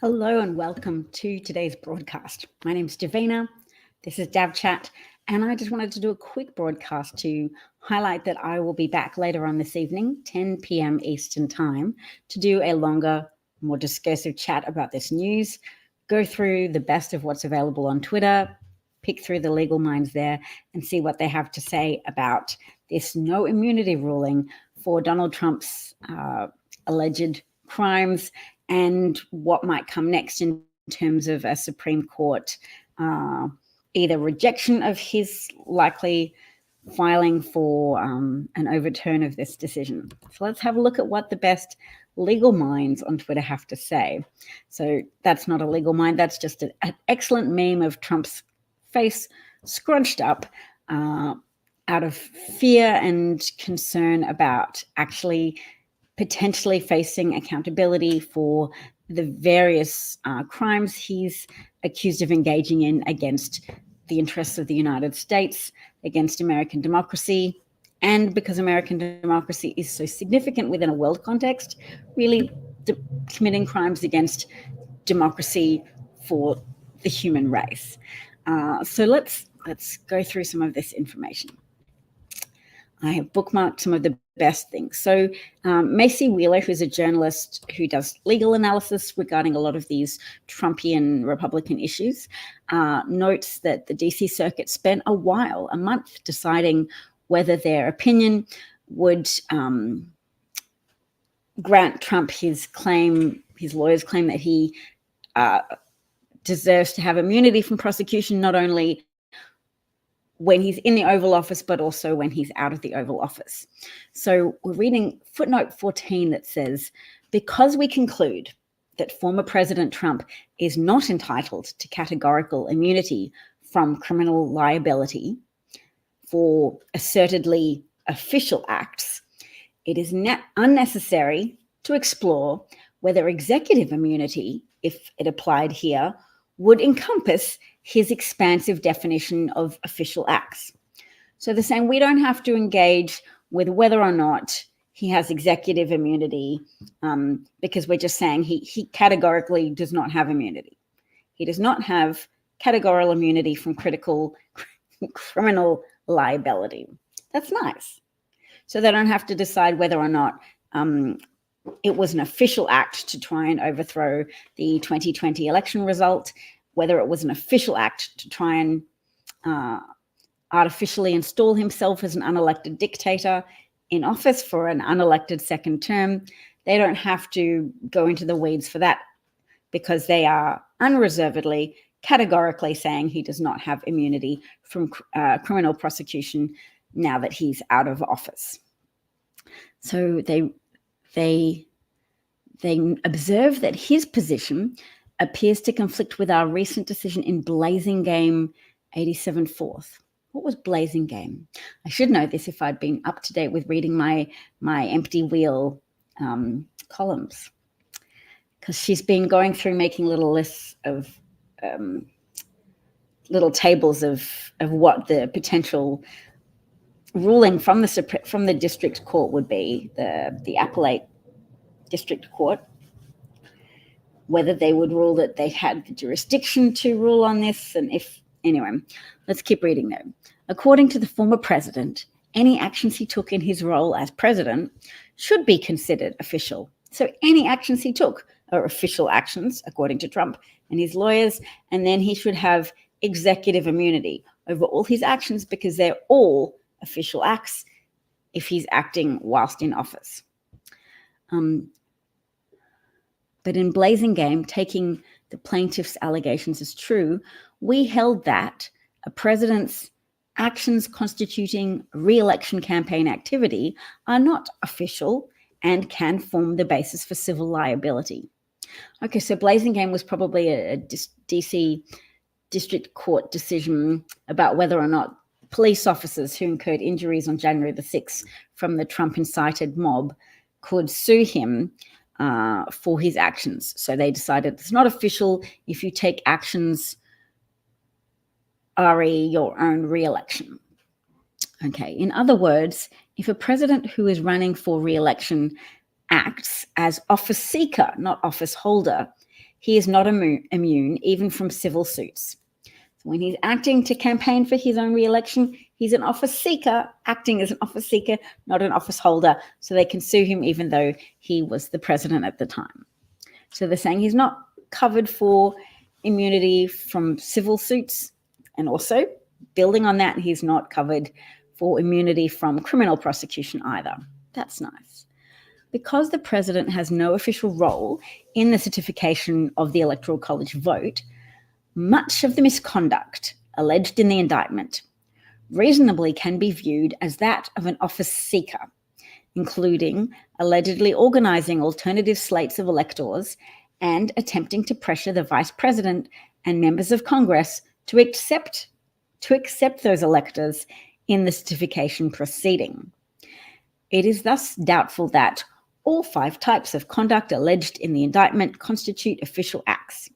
Hello and welcome to today's broadcast. My name's Davina. This is DavChat, and I just wanted to do a quick broadcast to highlight that I will be back later on this evening, 10 p.m. Eastern Time, to do a longer, more discursive chat about this news, go through the best of what's available on Twitter, pick through the legal minds there, and see what they have to say about this no immunity ruling for Donald Trump's alleged crimes and what might come next in terms of a Supreme Court either rejection of his likely filing for an overturn of this decision. So let's have a look at what the best legal minds on Twitter have to say. So that's not a legal mind, that's just an excellent meme of Trump's face scrunched up out of fear and concern about actually potentially facing accountability for the various crimes he's accused of engaging in against the interests of the United States, against American democracy, and because American democracy is so significant within a world context, really committing crimes against democracy for the human race. So let's go through some of this information. I have bookmarked some of the best things. So Macy Wheeler, who's a journalist who does legal analysis regarding a lot of these Trumpian Republican issues, notes that the DC Circuit spent a month, deciding whether their opinion would grant Trump his lawyer's claim that he deserves to have immunity from prosecution, not only when he's in the Oval Office, but also when he's out of the Oval Office. So we're reading footnote 14 that says, because we conclude that former President Trump is not entitled to categorical immunity from criminal liability for assertedly official acts, it is unnecessary to explore whether executive immunity, if it applied here, would encompass his expansive definition of official acts. So they're saying we don't have to engage with whether or not he has executive immunity because we're just saying he categorically does not have immunity. He does not have categorical immunity from criminal liability. That's nice. So they don't have to decide whether or not it was an official act to try and overthrow the 2020 election result, whether it was an official act to try and artificially install himself as an unelected dictator in office for an unelected second term. They don't have to go into the weeds for that because they are unreservedly, categorically saying he does not have immunity from criminal prosecution now that he's out of office. So they observe that his position appears to conflict with our recent decision in Blasingame 87 Fourth. What was Blasingame? I should know this if I'd been up to date with reading my empty wheel columns, because she's been going through making little lists of little tables of what the potential ruling from the district court would be, the appellate district court, whether they would rule that they had the jurisdiction to rule on this. And anyway, let's keep reading though. According to the former president, any actions he took in his role as president should be considered official. So any actions he took are official actions, according to Trump and his lawyers, and then he should have executive immunity over all his actions because they're all official acts if he's acting whilst in office. But in Blasingame, taking the plaintiff's allegations as true, we held that a president's actions constituting re-election campaign activity are not official and can form the basis for civil liability. Okay, so Blasingame was probably a DC district court decision about whether or not police officers who incurred injuries on January the 6th from the Trump-incited mob could sue him for his actions. So they decided it's not official if you take actions re your own re-election. Okay, in other words, if a president who is running for re-election acts as office seeker, not office holder, he is not immune even from civil suits. So when he's acting to campaign for his own re-election, he's an office seeker, acting as an office seeker, not an office holder. So they can sue him even though he was the president at the time. So they're saying he's not covered for immunity from civil suits. And also, building on that, he's not covered for immunity from criminal prosecution either. That's nice. Because the president has no official role in the certification of the Electoral College vote, much of the misconduct alleged in the indictment reasonably can be viewed as that of an office seeker, including allegedly organising alternative slates of electors and attempting to pressure the vice president and members of Congress to accept those electors in the certification proceeding. It is thus doubtful that all 5 types of conduct alleged in the indictment constitute official acts.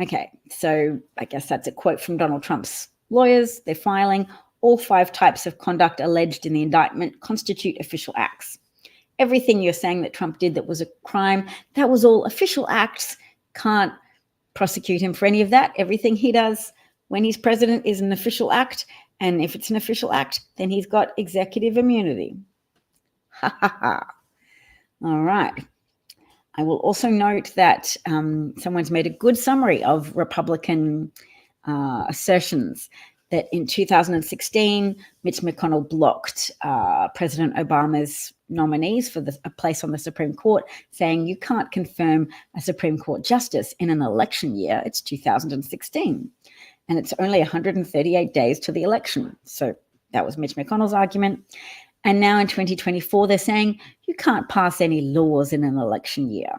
Okay, so I guess that's a quote from Donald Trump's lawyers. They're filing, all 5 types of conduct alleged in the indictment constitute official acts. Everything you're saying that Trump did that was a crime, that was all official acts. Can't prosecute him for any of that. Everything he does when he's president is an official act. And if it's an official act, then he's got executive immunity. Ha ha ha. All right. I will also note that someone's made a good summary of Republican assertions that in 2016, Mitch McConnell blocked President Obama's nominees for a place on the Supreme Court, saying you can't confirm a Supreme Court justice in an election year. It's 2016, and it's only 138 days to the election. So that was Mitch McConnell's argument. And now in 2024, they're saying you can't pass any laws in an election year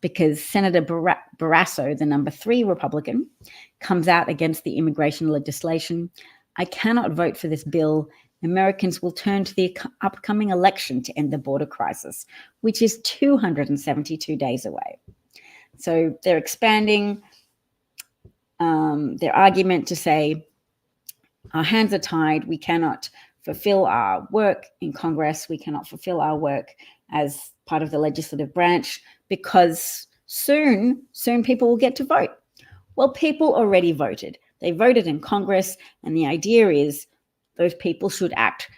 because Senator Barrasso, the number 3 Republican, comes out against the immigration legislation. I cannot vote for this bill. Americans will turn to the upcoming election to end the border crisis, which is 272 days away. So they're expanding their argument to say our hands are tied. We cannot fulfill our work in Congress. We cannot fulfill our work as part of the legislative branch because soon people will get to vote. Well, people already voted. They voted in Congress, and the idea is those people should act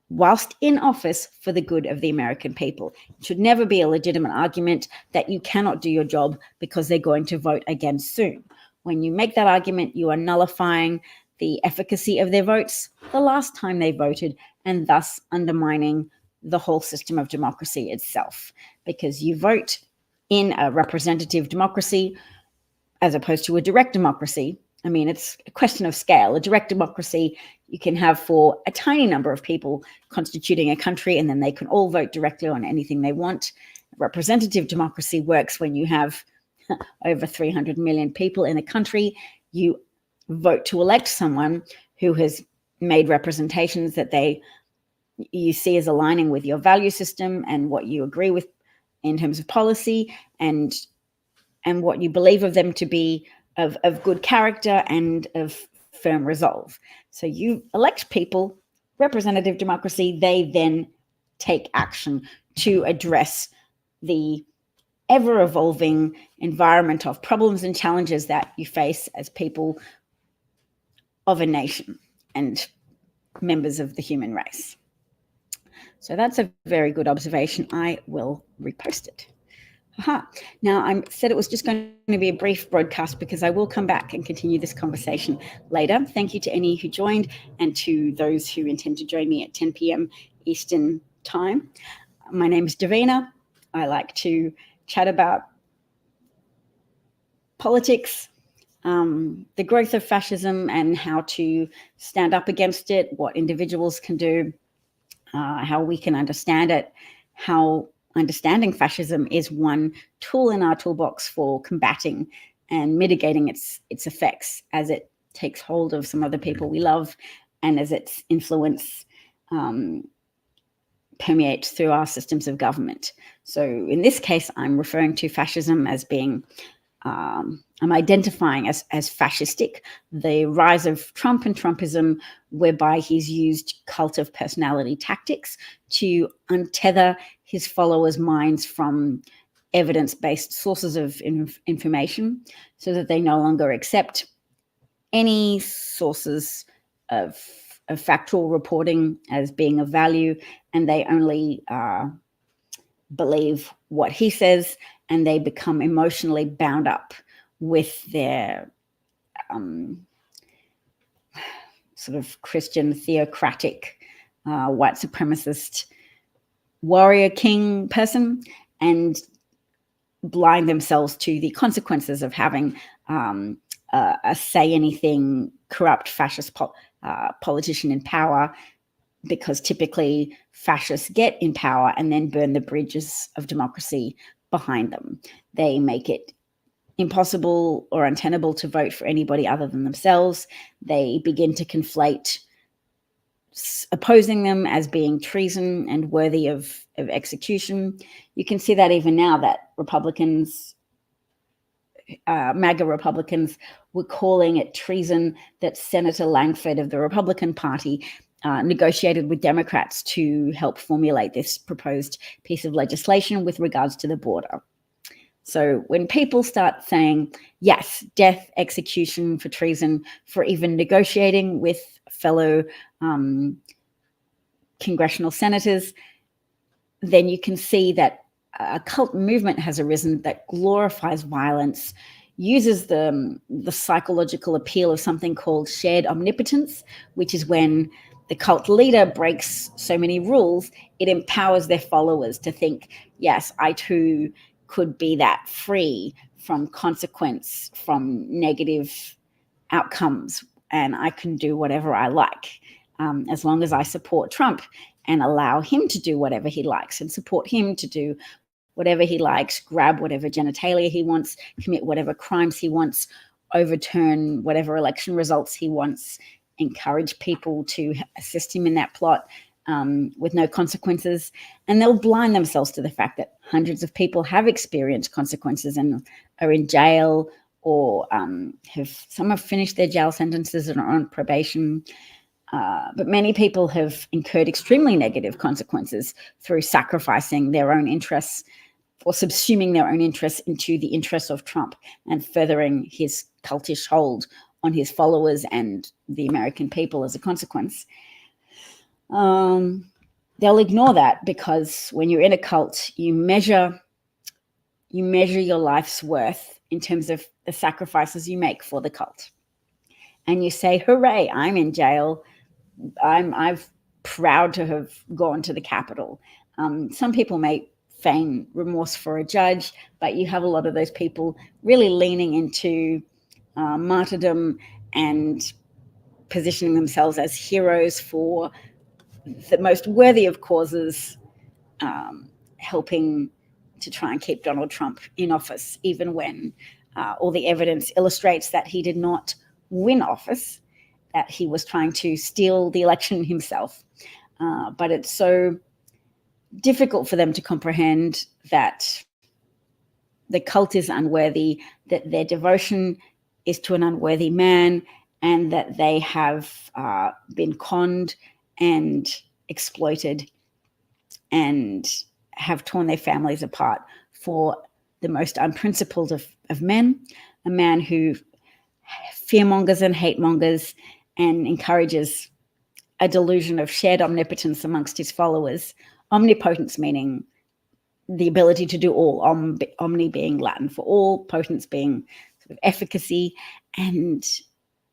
whilst in office for the good of the American people. It should never be a legitimate argument that you cannot do your job because they're going to vote again soon. When you make that argument, you are nullifying the efficacy of their votes the last time they voted, and thus undermining the whole system of democracy itself. Because you vote in a representative democracy as opposed to a direct democracy. I mean, it's a question of scale. A direct democracy you can have for a tiny number of people constituting a country, and then they can all vote directly on anything they want. Representative democracy works when you have over 300 million people in a country. You vote to elect someone who has made representations that you see as aligning with your value system and what you agree with in terms of policy and what you believe of them to be of good character and of firm resolve. So you elect people, representative democracy, they then take action to address the ever-evolving environment of problems and challenges that you face as people of a nation and members of the human race. So that's a very good observation. I will repost it. Now, I said it was just going to be a brief broadcast because I will come back and continue this conversation later. Thank you to any who joined and to those who intend to join me at 10 p.m. Eastern Time. My name is Davina. I like to chat about politics, the growth of fascism and how to stand up against it, what individuals can do, how we can understand it, how understanding fascism is one tool in our toolbox for combating and mitigating its effects as it takes hold of some of the people we love and as its influence permeates through our systems of government. So in this case, I'm referring to fascism as being I'm identifying as fascistic, the rise of Trump and Trumpism, whereby he's used cult of personality tactics to untether his followers' minds from evidence-based sources of information so that they no longer accept any sources of factual reporting as being of value, and they only believe what he says, and they become emotionally bound up with their sort of Christian theocratic white supremacist warrior king person, and blind themselves to the consequences of having a say anything corrupt fascist politician in power, because typically fascists get in power and then burn the bridges of democracy behind them. They make it impossible or untenable to vote for anybody other than themselves. They begin to conflate opposing them as being treason and worthy of execution. You can see that even now, that Republicans, MAGA Republicans, were calling it treason that Senator Langford of the Republican Party negotiated with Democrats to help formulate this proposed piece of legislation with regards to the border. So when people start saying, yes, death, execution for treason, for even negotiating with fellow congressional senators, then you can see that a cult movement has arisen that glorifies violence, uses the psychological appeal of something called shared omnipotence, which is when the cult leader breaks so many rules, it empowers their followers to think, yes, I too could be that, free from consequence, from negative outcomes, and I can do whatever I like, as long as I support Trump and allow him to do whatever he likes, and support him to do whatever he likes, grab whatever genitalia he wants, commit whatever crimes he wants, overturn whatever election results he wants, encourage people to assist him in that plot with no consequences. And they'll blind themselves to the fact that hundreds of people have experienced consequences and are in jail, or some have finished their jail sentences and are on probation. But many people have incurred extremely negative consequences through sacrificing their own interests or subsuming their own interests into the interests of Trump and furthering his cultish hold on his followers and the American people as a consequence. They'll ignore that, because when you're in a cult, you measure your life's worth in terms of the sacrifices you make for the cult. And you say, hooray, I'm in jail. I'm proud to have gone to the Capitol. Some people may feign remorse for a judge, but you have a lot of those people really leaning into martyrdom and positioning themselves as heroes for the most worthy of causes, helping to try and keep Donald Trump in office, even when all the evidence illustrates that he did not win office, that he was trying to steal the election himself. But it's so difficult for them to comprehend that the cult is unworthy, that their devotion is to an unworthy man, and that they have been conned and exploited and have torn their families apart for the most unprincipled of men, a man who fearmongers and hate mongers and encourages a delusion of shared omnipotence amongst his followers. Omnipotence meaning the ability to do all, omni being Latin for all, potence being sort of efficacy, and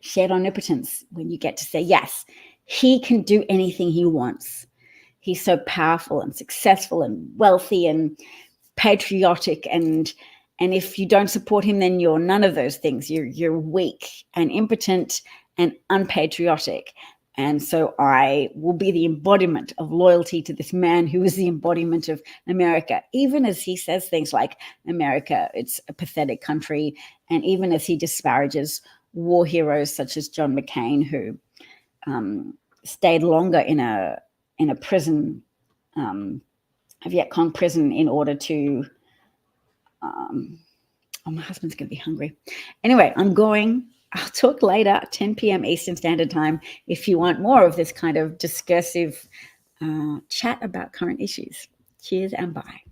shared omnipotence when you get to say, yes, he can do anything he wants. He's so powerful and successful and wealthy and patriotic, and if you don't support him, then you're none of those things. You're weak and impotent and unpatriotic. And so I will be the embodiment of loyalty to this man who is the embodiment of America, even as he says things like, America, it's a pathetic country. And even as he disparages war heroes such as John McCain, who stayed longer in a prison, a Viet Cong prison, in order to, my husband's going to be hungry. Anyway, I'll talk later, 10 p.m. Eastern Standard Time, if you want more of this kind of discursive chat about current issues. Cheers and bye.